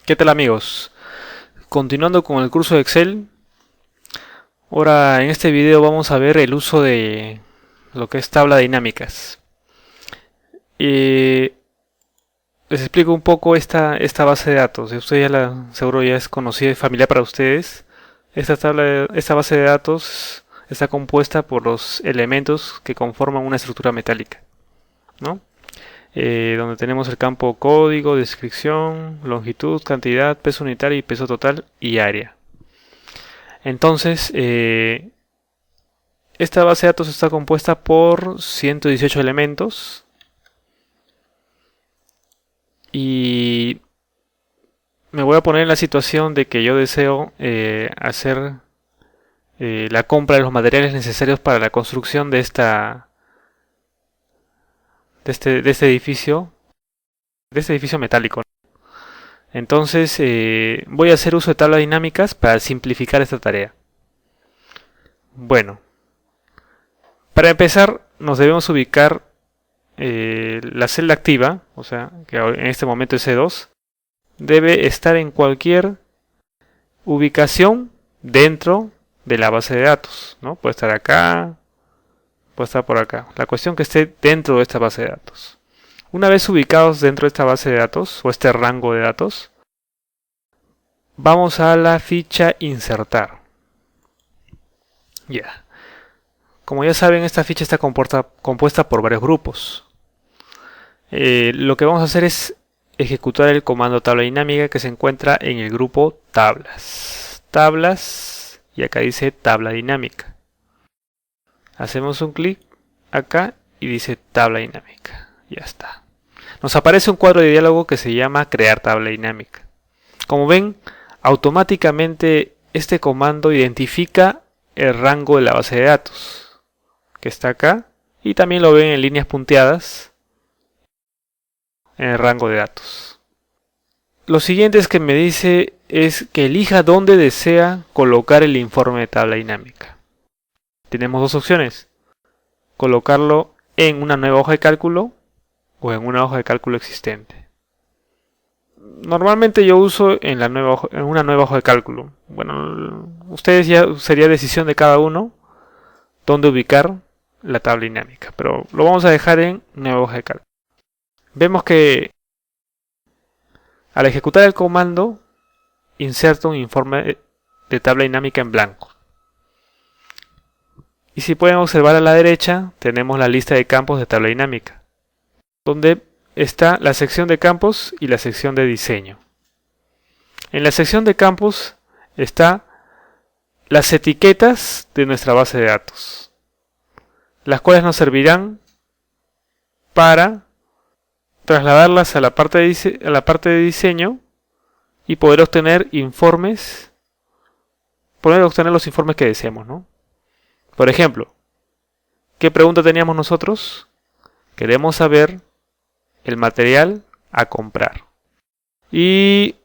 ¿Qué tal amigos? Continuando con el curso de Excel, ahora en este video vamos a ver el uso de lo que es tabla de dinámicas. Les explico un poco esta base de datos. Ustedes seguro ya es conocida y familiar para ustedes. Esta base de datos está compuesta por los elementos que conforman una estructura metálica, ¿no? Donde tenemos el campo código, descripción, longitud, cantidad, peso unitario y peso total y área. Entonces, esta base de datos está compuesta por 118 elementos y me voy a poner en la situación de que yo deseo hacer la compra de los materiales necesarios para la construcción de este edificio metálico. Entonces voy a hacer uso de tablas dinámicas para simplificar esta tarea. Bueno, para empezar nos debemos ubicar la celda activa, o sea, que en este momento es C2, debe estar en cualquier ubicación dentro de la base de datos, ¿no? Puede estar acá, puede estar por acá. La cuestión que esté dentro de esta base de datos. Una vez ubicados dentro de esta base de datos o este rango de datos, vamos a la ficha insertar. Ya. Como ya saben, esta ficha está compuesta por varios grupos. Lo que vamos a hacer es ejecutar el comando tabla dinámica que se encuentra en el grupo tablas. Tablas, y acá dice tabla dinámica. Hacemos un clic acá y dice tabla dinámica. Ya está. Nos aparece un cuadro de diálogo que se llama crear tabla dinámica. Como ven, automáticamente este comando identifica el rango de la base de datos que está acá y también lo ven en líneas punteadas en el rango de datos. Lo siguiente es que me dice es que elija dónde desea colocar el informe de tabla dinámica. Tenemos dos opciones: colocarlo en una nueva hoja de cálculo o en una hoja de cálculo existente. Normalmente yo uso en una nueva hoja de cálculo. Bueno, ustedes ya sería decisión de cada uno dónde ubicar la tabla dinámica, pero lo vamos a dejar en nueva hoja de cálculo. Vemos que al ejecutar el comando inserta un informe de tabla dinámica en blanco. Y si pueden observar a la derecha tenemos la lista de campos de tabla dinámica, donde está la sección de campos y la sección de diseño. En la sección de campos está las etiquetas de nuestra base de datos, las cuales nos servirán para trasladarlas a la parte de diseño y poder obtener los informes que deseemos, ¿no? Por ejemplo, ¿qué pregunta teníamos nosotros? Queremos saber el material a comprar. Y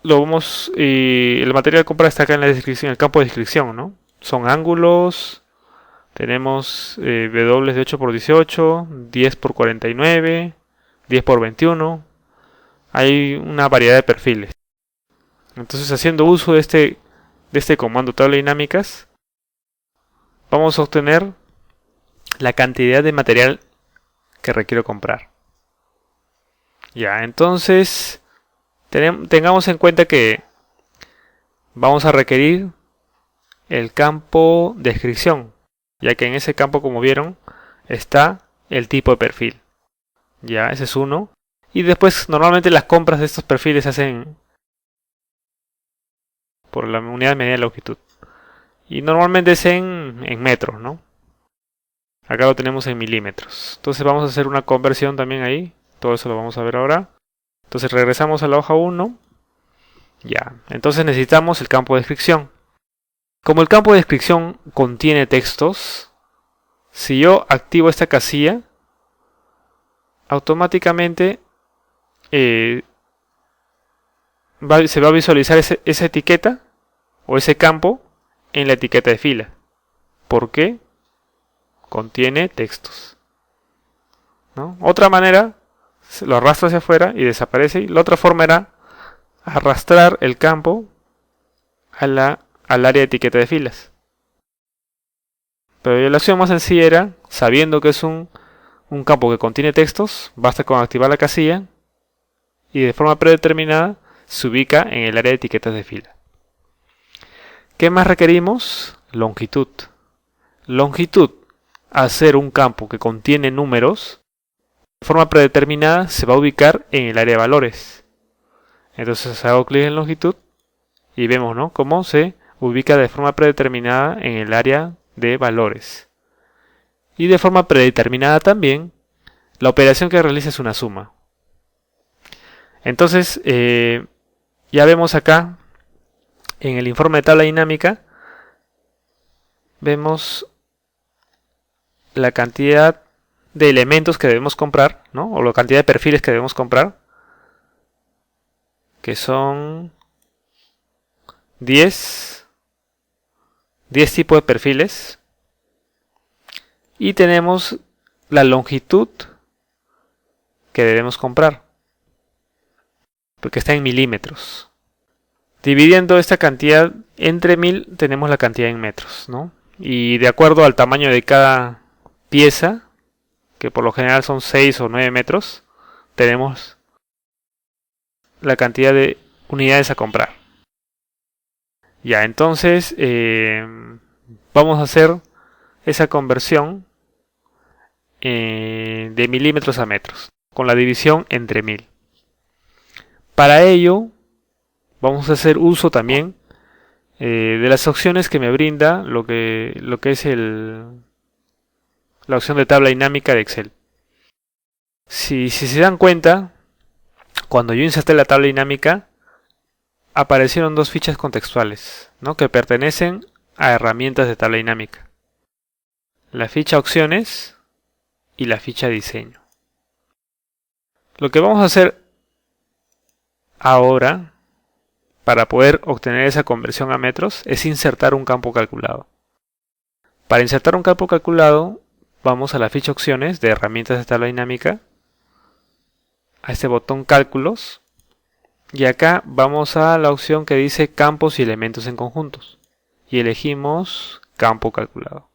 el material a comprar está acá en la descripción, en el campo de descripción, ¿no? Son ángulos, tenemos W de 8×18, 10×49, 10×21. Hay una variedad de perfiles. Entonces, haciendo uso de este comando tabla dinámicas, vamos a obtener la cantidad de material que requiero comprar. Ya, entonces tengamos en cuenta que vamos a requerir el campo descripción, ya que en ese campo, como vieron, está el tipo de perfil. Ya, ese es uno. Y después, normalmente las compras de estos perfiles se hacen por la unidad de medida de longitud. Y normalmente es en metros, ¿no? Acá lo tenemos en milímetros. Entonces vamos a hacer una conversión también ahí. Todo eso lo vamos a ver ahora. Entonces regresamos a la hoja 1. Ya. Entonces necesitamos el campo de descripción. Como el campo de descripción contiene textos, si yo activo esta casilla, automáticamente se va a visualizar esa etiqueta o ese campo en la etiqueta de fila. ¿Por qué? Contiene textos, ¿no? Otra manera, lo arrastro hacia afuera y desaparece. Y la otra forma era arrastrar el campo al área de etiqueta de filas. Pero la opción más sencilla era, sabiendo que es un campo que contiene textos, basta con activar la casilla y de forma predeterminada se ubica en el área de etiquetas de fila. ¿Qué más requerimos? Longitud. Longitud, al ser un campo que contiene números, de forma predeterminada se va a ubicar en el área de valores. Entonces hago clic en longitud y vemos, ¿no?, cómo se ubica de forma predeterminada en el área de valores. Y de forma predeterminada también, la operación que realiza es una suma. Entonces, ya vemos acá, en el informe de tabla dinámica, vemos la cantidad de elementos que debemos comprar, ¿no?, o la cantidad de perfiles que debemos comprar, que son 10 tipos de perfiles, y tenemos la longitud que debemos comprar, porque está en milímetros. Dividiendo esta cantidad entre 1000 tenemos la cantidad en metros, ¿no? Y de acuerdo al tamaño de cada pieza, que por lo general son 6 o 9 metros, tenemos la cantidad de unidades a comprar. Ya, entonces vamos a hacer esa conversión de milímetros a metros, con la división entre 1000. Para ello, vamos a hacer uso también de las opciones que me brinda lo que es la opción de tabla dinámica de Excel. Si se dan cuenta, cuando yo inserté la tabla dinámica, aparecieron dos fichas contextuales, ¿no?, que pertenecen a herramientas de tabla dinámica: la ficha opciones y la ficha diseño. Lo que vamos a hacer ahora, para poder obtener esa conversión a metros, es insertar un campo calculado. Para insertar un campo calculado, vamos a la ficha opciones de herramientas de tabla dinámica, a este botón cálculos, y acá vamos a la opción que dice campos y elementos en conjuntos, y elegimos campo calculado.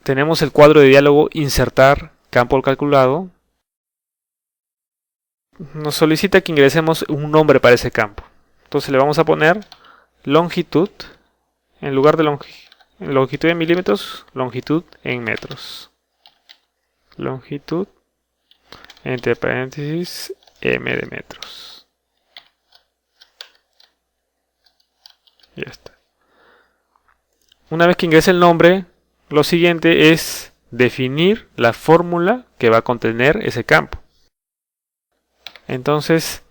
Tenemos el cuadro de diálogo insertar campo calculado. Nos solicita que ingresemos un nombre para ese campo. Entonces le vamos a poner longitud, en lugar de longitud en milímetros, longitud en metros. Longitud, entre paréntesis, m de metros. Ya está. Una vez que ingrese el nombre, lo siguiente es definir la fórmula que va a contener ese campo. Entonces,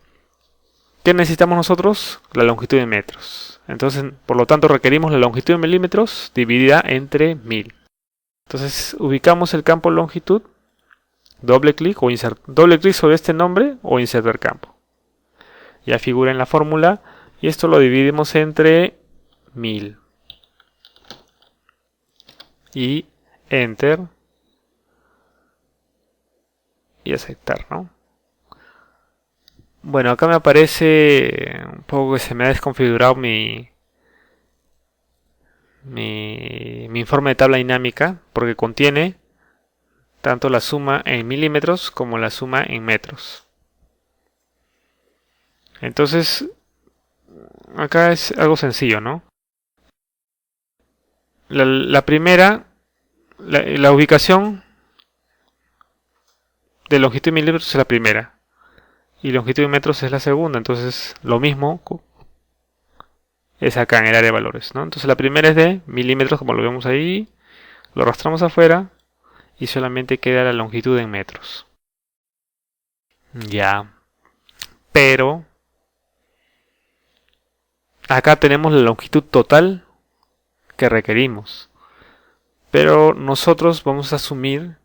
¿qué necesitamos nosotros? La longitud en metros. Entonces, por lo tanto, requerimos la longitud en milímetros dividida entre 1000. Entonces, ubicamos el campo longitud, doble clic sobre este nombre o insertar campo. Ya figura en la fórmula y esto lo dividimos entre 1000. Y enter. Y aceptar, ¿no? Bueno, acá me aparece un poco que se me ha desconfigurado mi informe de tabla dinámica, porque contiene tanto la suma en milímetros como la suma en metros. Entonces, acá es algo sencillo, ¿no? La primera, la ubicación de longitud en milímetros es la primera. Y longitud en metros es la segunda, entonces lo mismo es acá en el área de valores, ¿no? Entonces la primera es de milímetros, como lo vemos ahí, lo arrastramos afuera y solamente queda la longitud en metros. Ya, pero acá tenemos la longitud total que requerimos, pero nosotros vamos a asumir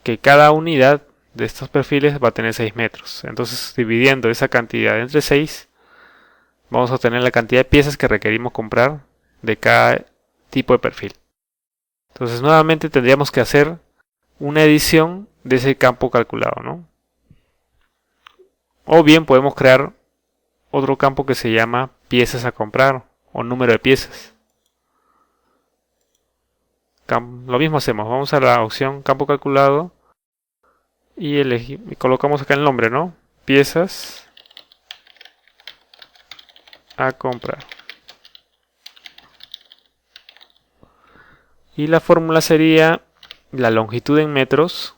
que cada unidad de estos perfiles va a tener 6 metros. Entonces, dividiendo esa cantidad entre 6, vamos a obtener la cantidad de piezas que requerimos comprar de cada tipo de perfil. Entonces, nuevamente tendríamos que hacer una edición de ese campo calculado, ¿no? O bien podemos crear otro campo que se llama piezas a comprar o número de piezas. Lo mismo hacemos, vamos a la opción campo calculado y colocamos acá el nombre, ¿no? Piezas a comprar. Y la fórmula sería la longitud en metros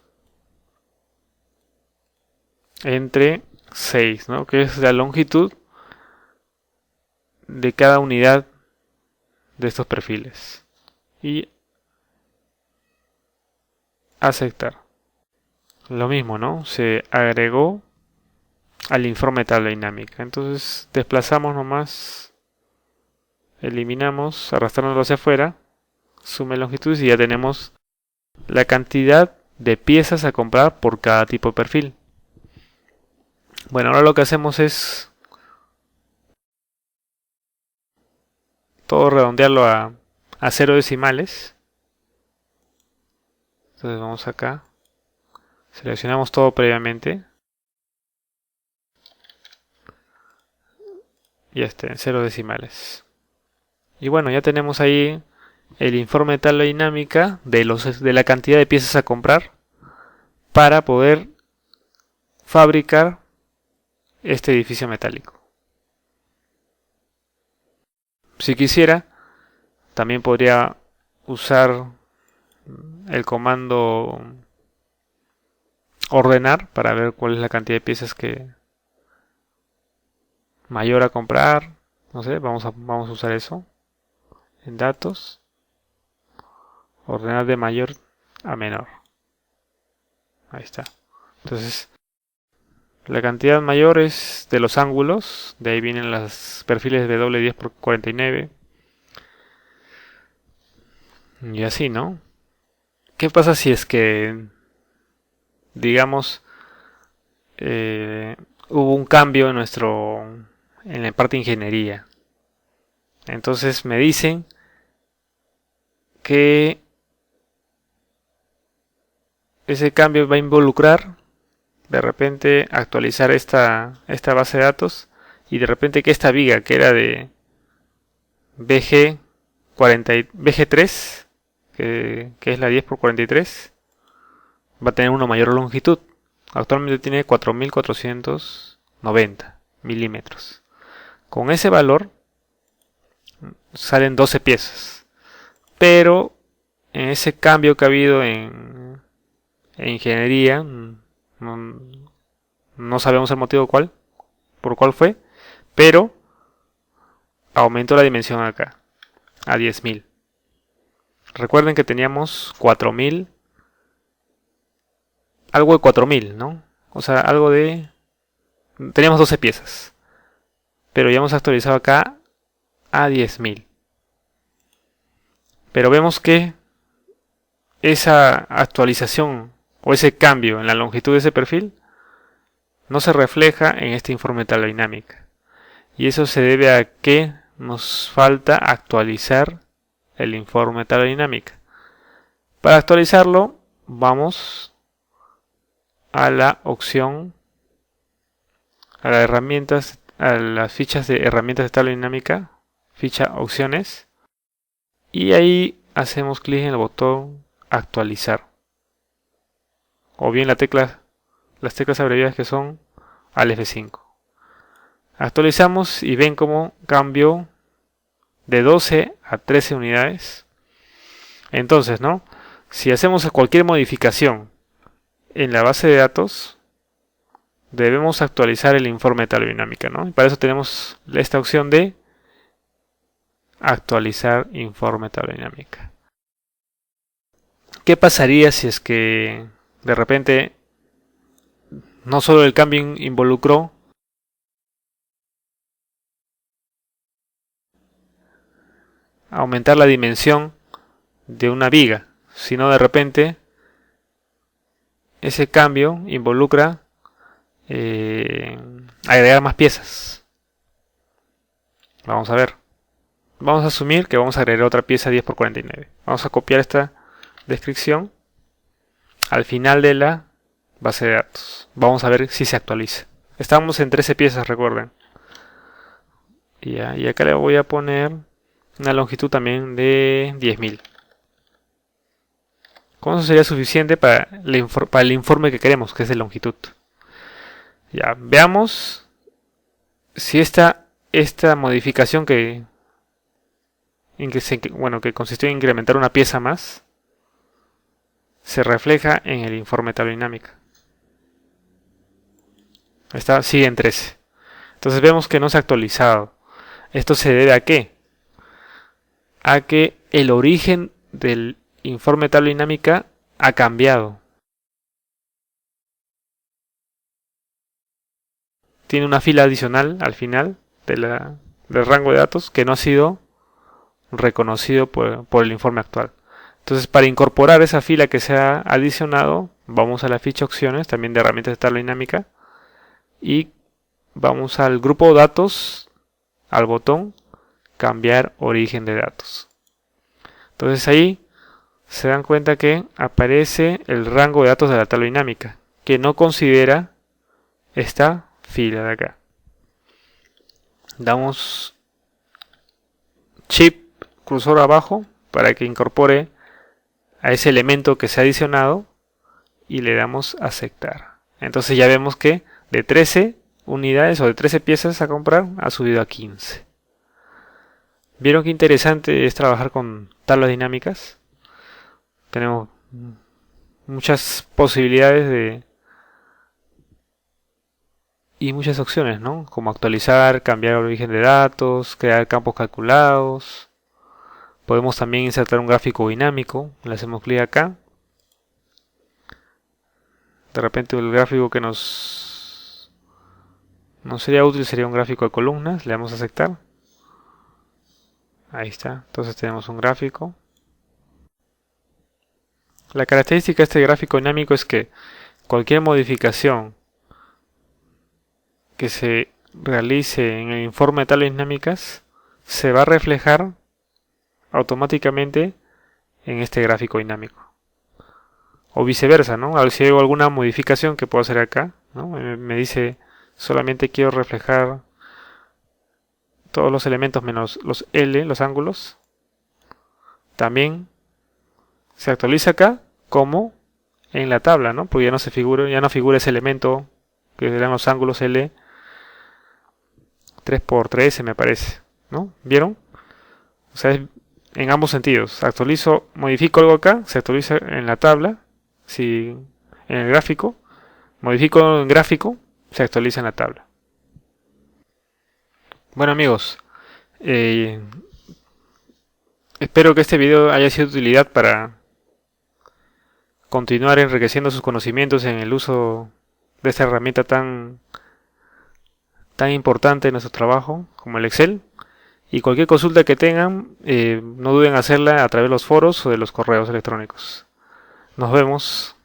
entre 6, ¿no? Que es la longitud de cada unidad de estos perfiles. Y aceptar. Lo mismo, ¿no? Se agregó al informe de tabla dinámica. Entonces desplazamos nomás, eliminamos, arrastrándolo hacia afuera, sume longitudes y ya tenemos la cantidad de piezas a comprar por cada tipo de perfil. Bueno, ahora lo que hacemos es todo redondearlo a 0 decimales. Entonces vamos acá, seleccionamos todo previamente. Ya está, en 0 decimales. Y bueno, ya tenemos ahí el informe de tabla dinámica de la cantidad de piezas a comprar para poder fabricar este edificio metálico. Si quisiera, también podría usar el comando ordenar para ver cuál es la cantidad de piezas que mayor a comprar. No sé, vamos a usar eso en datos, ordenar de mayor a menor. Ahí está. Entonces la cantidad mayor es de los ángulos, de ahí vienen los perfiles de W10x49 y así, ¿no? ¿Qué pasa si es que, digamos, hubo un cambio en la parte de ingeniería? Entonces me dicen que ese cambio va a involucrar de repente actualizar esta base de datos y de repente que esta viga que era de BG3 que es la 10x43 va a tener una mayor longitud. Actualmente tiene 4490 milímetros. Con ese valor salen 12 piezas, pero en ese cambio que ha habido en ingeniería, no sabemos el motivo por cuál fue, pero aumentó la dimensión acá a 10.000. Recuerden que teníamos 4.000, algo de 4.000, ¿no? O sea, teníamos 12 piezas, pero ya hemos actualizado acá a 10.000. Pero vemos que esa actualización o ese cambio en la longitud de ese perfil no se refleja en este informe de tabla dinámica. Y eso se debe a que nos falta actualizar el informe de tabla dinámica. Para actualizarlo, vamos a la opción, a las fichas de herramientas de tabla dinámica, ficha opciones, y ahí hacemos clic en el botón actualizar. O bien las teclas abreviadas que son al F5. Actualizamos y ven cómo cambió de 12 a 13 unidades. Entonces, ¿no? Si hacemos cualquier modificación en la base de datos, debemos actualizar el informe de tabla dinámica, ¿no? Y para eso tenemos esta opción de actualizar informe de tabla dinámica. ¿Qué pasaría si es que de repente no solo el cambio involucró aumentar la dimensión de una viga, sino de repente ese cambio involucra agregar más piezas? Vamos a ver. Vamos a asumir que vamos a agregar otra pieza 10x49. Vamos a copiar esta descripción al final de la base de datos. Vamos a ver si se actualiza. Estábamos en 13 piezas, recuerden. Y acá le voy a poner una longitud también de 10.000. Con eso sería suficiente para el informe que queremos, que es de longitud. Ya, veamos si esta modificación que consistió en incrementar una pieza más, se refleja en el informe de tabla dinámica. Sigue en 13. Entonces vemos que no se ha actualizado. ¿Esto se debe a qué? A que el origen del informe de tabla dinámica ha cambiado. Tiene una fila adicional al final del rango de datos que no ha sido reconocido por el informe actual. Entonces, para incorporar esa fila que se ha adicionado, vamos a la ficha opciones, también de herramientas de tabla dinámica, y vamos al grupo datos, al botón cambiar origen de datos. Entonces ahí se dan cuenta que aparece el rango de datos de la tabla dinámica, que no considera esta fila de acá. Damos Shift cursor abajo para que incorpore a ese elemento que se ha adicionado y le damos a aceptar. Entonces ya vemos que de 13 unidades o de 13 piezas a comprar ha subido a 15. ¿Vieron qué interesante es trabajar con tablas dinámicas? Tenemos muchas posibilidades y muchas opciones, ¿no? Como actualizar, cambiar el origen de datos, crear campos calculados. Podemos también insertar un gráfico dinámico. Le hacemos clic acá. De repente el gráfico que nos sería útil sería un gráfico de columnas. Le damos a aceptar. Ahí está. Entonces tenemos un gráfico. La característica de este gráfico dinámico es que cualquier modificación que se realice en el informe de tablas dinámicas se va a reflejar automáticamente en este gráfico dinámico. O viceversa, ¿no? A ver si hay alguna modificación que puedo hacer acá, ¿no? Me dice solamente quiero reflejar todos los elementos menos los L, los ángulos. También se actualiza acá como en la tabla, ¿no? Porque ya no figura ese elemento que serán los ángulos L 3×13 me parece, ¿no? ¿Vieron? O sea, es en ambos sentidos. Modifico algo acá, se actualiza en la tabla, si en el gráfico, modifico en gráfico, se actualiza en la tabla. Bueno amigos, espero que este video haya sido de utilidad para continuar enriqueciendo sus conocimientos en el uso de esta herramienta tan importante en nuestro trabajo como el Excel. Y cualquier consulta que tengan, no duden en hacerla a través de los foros o de los correos electrónicos. Nos vemos.